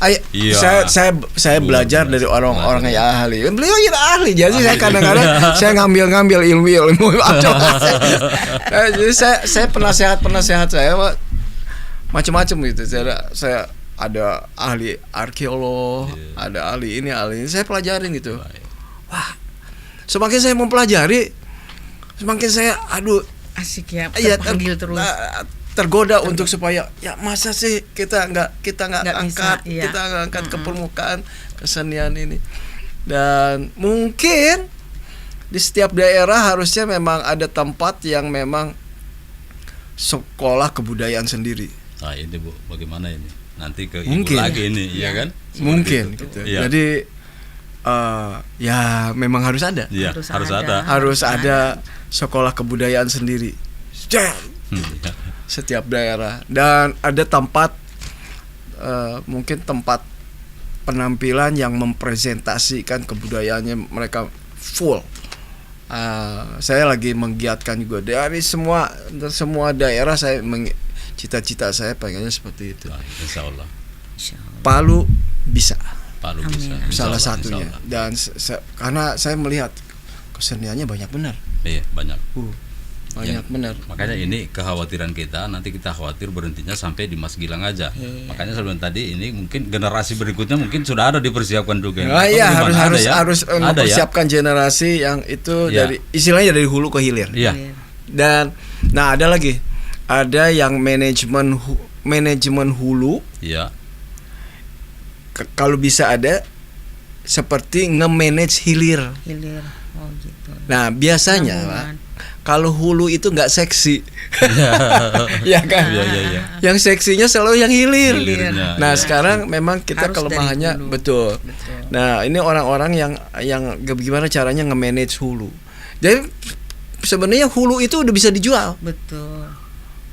Saya belajar dari orang-orang yang ahli. Beliau yang ahli. Jadi saya kadang-kadang saya ngambil ilmu. Jadi saya penasehat saya macam-macam gitu. Saya ada ahli arkeolog, ada ahli ini, saya pelajarin gitu. Wah, semakin saya mempelajari, semakin saya asik ya, terpanggil terus. Tergoda untuk supaya ya masa sih kita nggak angkat, kita nggak angkat ke permukaan kesenian ini. Dan mungkin di setiap daerah harusnya memang ada tempat yang memang sekolah kebudayaan sendiri. Nah ini Bu, bagaimana ini? Nanti ke mungkin, ibu lagi ini, ya kan? Mungkin gitu. Ya. Jadi ya memang harus ada. Ya, harus ada sekolah kebudayaan sendiri. Setiap daerah, dan ada tempat mungkin tempat penampilan yang mempresentasikan kebudayaannya mereka full. Saya lagi menggiatkan juga dari semua daerah. Cita-cita saya pengennya seperti itu. Insya Allah. Palu bisa. Salah Allah, satunya. Dan karena saya melihat keseniannya banyak benar. Iya, banyak. Banyak benar. Makanya ini kekhawatiran kita, nanti kita khawatir berhentinya sampai di Mas Gilang aja. Makanya sebelum tadi ini mungkin generasi berikutnya mungkin sudah ada dipersiapkan juga. Iya, harus mempersiapkan generasi yang itu dari istilahnya dari hulu ke hilir. Iya. Dan ada lagi. Ada yang manajemen hulu. Iya. Kalau bisa ada seperti nge-manage hilir. Oh gitu. Nah, biasanya Pak, kalau hulu itu nggak seksi. Ya kan? Iya. Yang seksinya selalu yang hilir. Hilirnya, sekarang memang kita harus kelemahannya betul. Nah, ini orang-orang yang gimana caranya nge-manage hulu. Jadi sebenarnya hulu itu udah bisa dijual. Betul.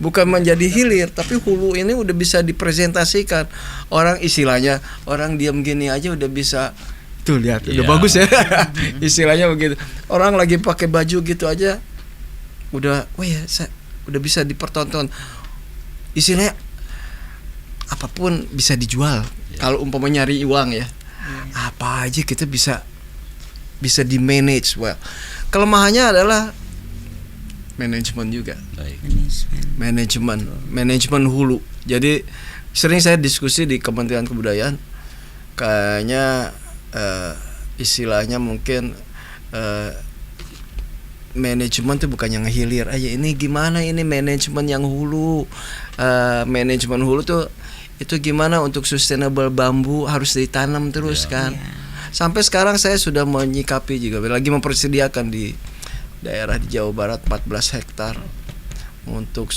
Bukan menjadi hilir, tapi hulu ini udah bisa dipresentasikan. Orang istilahnya, orang diam gini aja udah bisa. Tuh lihat, udah bagus ya. Istilahnya begitu. Orang lagi pakai baju gitu aja udah, udah bisa dipertonton. Istilahnya apapun bisa dijual. Kalau umpamanya nyari uang ya. Apa aja kita bisa di manage well. Kelemahannya adalah manajemen juga. Manajemen hulu. Jadi sering saya diskusi di Kementerian Kebudayaan, kayaknya istilahnya mungkin manajemen tuh bukan yang ngehilir aja. Ini gimana ini manajemen yang hulu? Manajemen hulu tuh itu gimana untuk sustainable bambu harus ditanam terus kan. Sampai sekarang saya sudah menyikapi juga, lagi mempersediakan di daerah di Jawa Barat 14 hektar untuk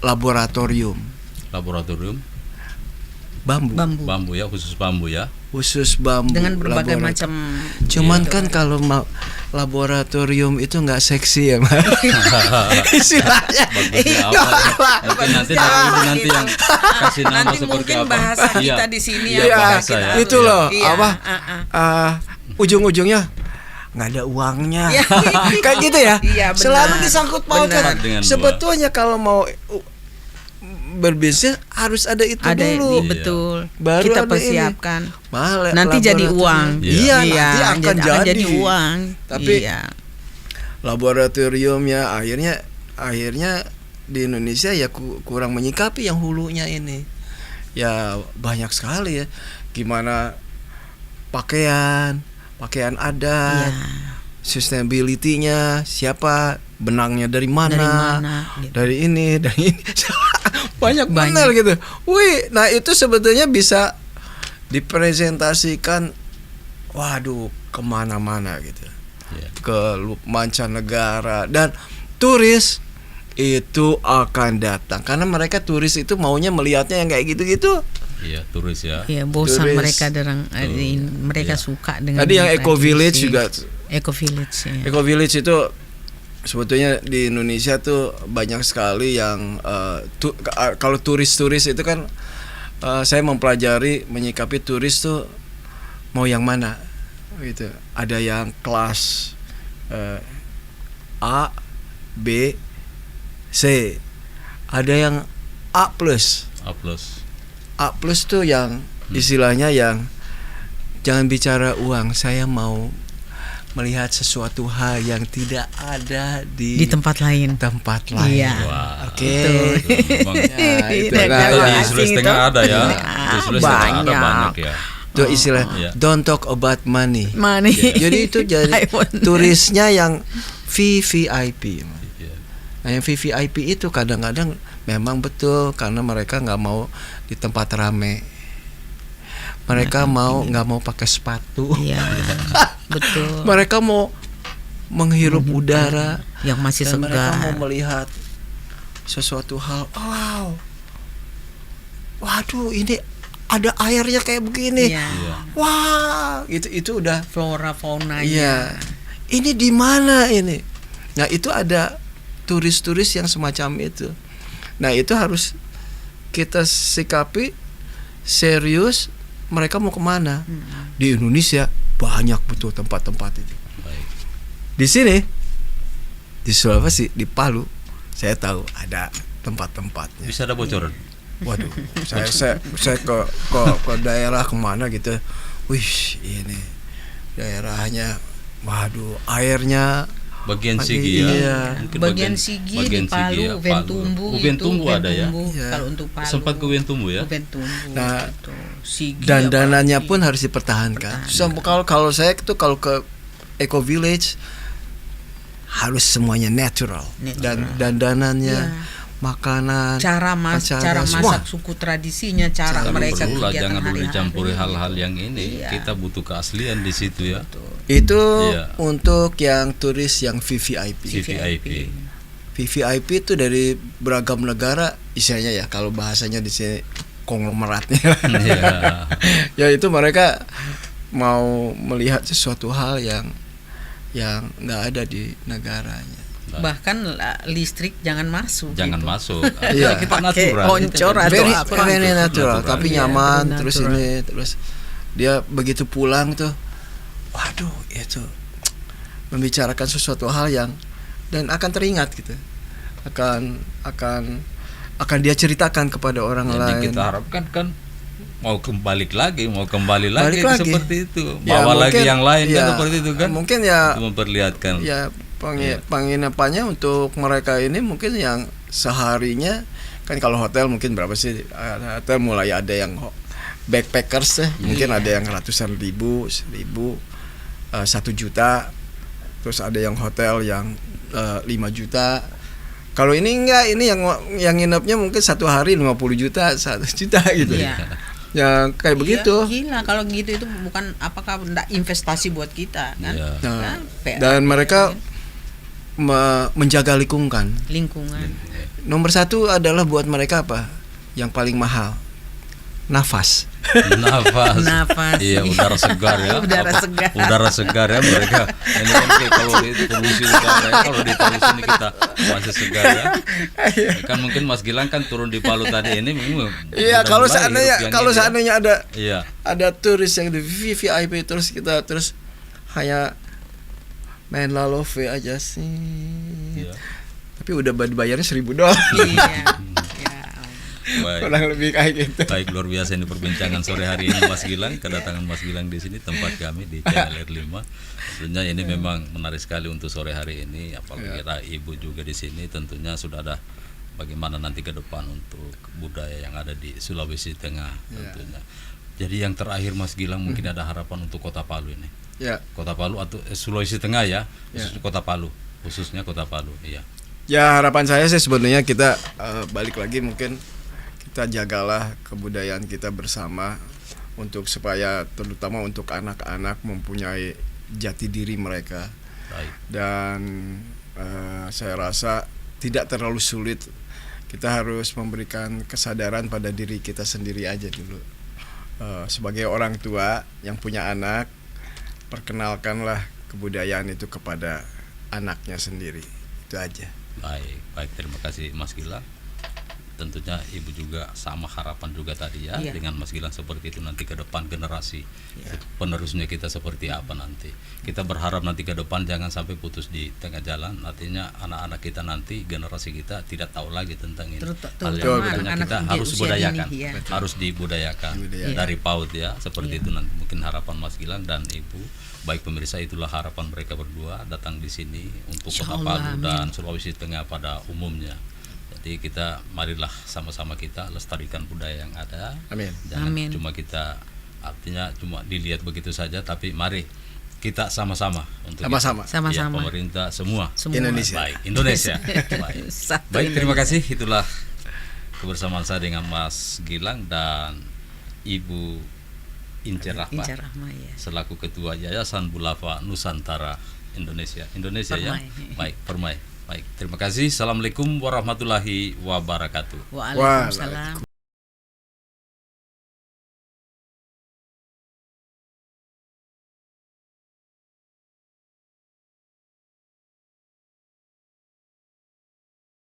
laboratorium bambu ya, khusus bambu ya, khusus bambu dengan berbagai macam. Cuman kan kalau laboratorium itu nggak seksi ya, istilahnya. Nanti yang kasih nama nanti seperti mungkin apa? bahasa kita di sini bahasa ya. Itu loh ujung-ujungnya nggak ada uangnya. Kayak gitu ya. Selalu disangkut pautkan. Sebetulnya kalau mau berbisnis harus ada itu dulu. Betul. Baru kita persiapkan. Nanti jadi uang. Nanti akan jadi uang. Tapi laboratoriumnya akhirnya di Indonesia ya kurang menyikapi yang hulunya ini. Ya banyak sekali ya. Gimana pakaian adat, sustainability-nya, siapa benangnya dari mana gitu. dari ini banyak benar gitu. Nah itu sebetulnya bisa dipresentasikan, kemana-mana gitu, ke mancanegara, dan turis itu akan datang karena mereka turis itu maunya melihatnya yang kayak gitu-gitu. Iya, turis ya. Iya, bosan turis. Mereka suka dengan. Tadi yang Eco Village juga. Eco Village. Ya. Eco Village itu sebetulnya di Indonesia tuh banyak sekali yang kalau turis-turis itu kan saya mempelajari menyikapi turis tuh mau yang mana gitu. Ada yang kelas A, B, C. Ada yang A+. A plus tuh yang istilahnya yang jangan bicara uang, saya mau melihat sesuatu hal yang tidak ada di tempat lain. Iya. Oke. Itu di Sulawesi Tengah ada ya. Di Sulawesi Tengah ada banyak ya. Itu istilah don't talk about money. Jadi itu jadi turisnya yang VVIP. Nah yang VVIP itu kadang-kadang memang betul karena mereka nggak mau di tempat rame, mereka nggak mau pakai sepatu, betul. Mereka mau menghirup udara yang masih segar. Mereka mau melihat sesuatu hal. Waduh, ini ada airnya kayak begini. Wah, itu udah flora faunanya. Iya. Ini di mana ini? Nah itu ada turis-turis yang semacam itu. Nah itu harus kita sikapi serius. Mereka mau kemana? Di Indonesia banyak betul tempat-tempat itu. Di sini di Sulawesi, di Palu, saya tahu ada tempat-tempatnya. Bisa ada bocoran? Waduh, saya ke daerah kemana gitu. Wih, ini daerahnya, waduh, airnya. Bagian Sigi ya. Bagian Sigi di Palu, Ubentumbu ada ya. Kalau untuk Palu. Sempat ke Ubentumbu ya. Nah, dan dananya pun harus dipertahankan. Kalau saya itu kalau ke Eco Village harus semuanya natural. Dan danannya, makanan, cara masak suku tradisinya, cara mereka kegiatan jangan dulu dicampuri hal-hal yang ini. Kita butuh keaslian di situ ya. Itu untuk yang turis yang VVIP. VVIP itu dari beragam negara, istilahnya ya kalau bahasanya di sini konglomeratnya. Ya itu mereka mau melihat sesuatu hal yang nggak ada di negaranya. Bahkan listrik jangan masuk. Jangan gitu. masuk. Iya. Kita Pakai natural. oncor atau very, apa. very natural, tapi Iya, nyaman. very Terus natural. ini, terus dia begitu pulang tuh, waduh, itu membicarakan sesuatu hal yang dan akan teringat gitu, akan dia ceritakan kepada orang Jadi lain. kita harapkan kan mau kembali lagi Balik lagi. seperti itu. Ya, Bawa lagi mungkin, yang lain ya, kan seperti itu kan. Mungkin ya, Itu memperlihatkan. ya penginapannya untuk mereka ini mungkin yang seharinya kan, kalau hotel mungkin berapa sih? Hotel mulai ada yang backpackers ya, mungkin ada yang ratusan ribu, 1 juta, terus ada yang hotel yang 5 juta. Kalau ini enggak, ini yang nginepnya mungkin 1 hari 50 juta, 1 juta gitu. Iya. Ya kayak begitu. Gila kalau gitu, itu bukan apakah enggak investasi buat kita kan? Iya. Nah, PR dan mereka menjaga lingkungan. Nomor 1 adalah buat mereka apa? Yang paling mahal, nafas. Nafas. Iya, udara segar ya. Udara segar ya mereka. Ini kan kayak kalau di polusi udara ya, kalau di Palu sini kita masih segar ya. Kan mungkin Mas Gilang kan turun di Palu tadi ini. Iya, kalau seandainya iya, ada turis yang di VIP terus kita hanya main lalove aja sih. iya. Tapi udah dibayarnya $1,000. Iya. Baik. Kurang lebih kayak gitu. Baik, luar biasa ini perbincangan sore hari ini Mas Gilang, kedatangan Mas Gilang di sini tempat kami di Channel R5. Tentunya ini memang menarik sekali untuk sore hari ini, apalagi Ibu juga di sini. Tentunya sudah ada bagaimana nanti ke depan untuk budaya yang ada di Sulawesi Tengah tentunya. Jadi yang terakhir Mas Gilang, mungkin ada harapan untuk Kota Palu ini. Ya. Kota Palu atau Sulawesi Tengah ya, khususnya Kota Palu, iya. Ya, harapan saya sih sebenarnya kita balik lagi, mungkin kita jagalah kebudayaan kita bersama untuk supaya terutama untuk anak-anak mempunyai jati diri mereka. Baik. Dan saya rasa tidak terlalu sulit. Kita harus memberikan kesadaran pada diri kita sendiri aja dulu. Sebagai orang tua yang punya anak, perkenalkanlah kebudayaan itu kepada anaknya sendiri. Itu aja. Baik, terima kasih Mas Gilang. Tentunya Ibu juga sama harapan juga tadi ya, dengan Mas Gilang seperti itu nanti ke depan generasi penerusnya kita seperti apa nanti. Kita berharap nanti ke depan jangan sampai putus di tengah jalan, artinya anak-anak kita nanti, generasi kita tidak tahu lagi tentang ini. Hal yang makanya kita harus budayakan, harus dibudayakan dari PAUD ya, seperti itu nanti mungkin harapan Mas Gilang dan Ibu. Baik pemirsa, itulah harapan mereka berdua datang di sini untuk Kota Palu dan Sulawesi Tengah pada umumnya. Jadi kita marilah sama-sama kita lestarikan budaya yang ada. Amin. Jangan cuma kita artinya cuma dilihat begitu saja, tapi mari kita sama-sama untuk sama-sama ya, pemerintah semua. Indonesia. Baik, Indonesia. Baik, terima kasih. Itulah kebersamaan saya dengan Mas Gilang dan Ibu Ince Rahma selaku Ketua Yayasan Bulafa Nusantara Indonesia ya. Baik, Permai. Baik, terima kasih. Assalamualaikum warahmatullahi wabarakatuh. Waalaikumsalam.